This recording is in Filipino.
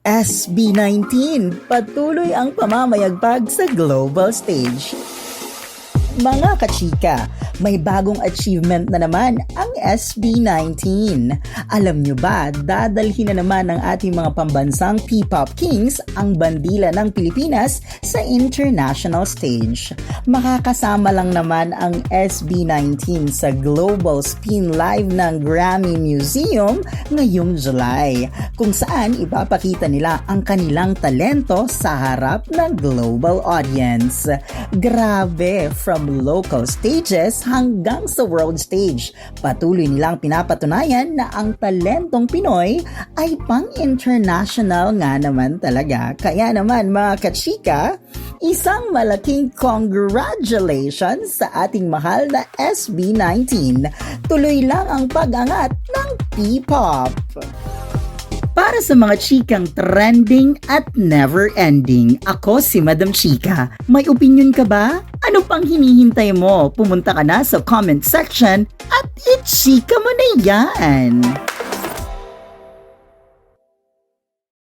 SB19, patuloy ang pamamayagpag sa global stage. Mga kachika, may bagong achievement na naman ang SB19. Alam nyo ba, dadalhin na naman ng ating mga pambansang P-pop kings ang bandila ng Pilipinas sa international stage. Makakasama lang naman ang SB19 sa Global Spin Live ng Grammy Museum ngayong July, kung saan ipapakita nila ang kanilang talento sa harap ng global audience. Grabe, from local stages hanggang sa world stage, patuloy nilang pinapatunayan na ang talentong Pinoy ay pang-international nga naman talaga. Kaya naman mga kachika, isang malaking congratulations sa ating mahal na SB19. Tuloy lang ang pag-angat ng P-pop. Para sa mga chikang trending at never-ending, ako si Madam Chika. May opinion ka ba? Ano pang hinihintay mo? Pumunta ka na sa comment section at i-chika mo na yan!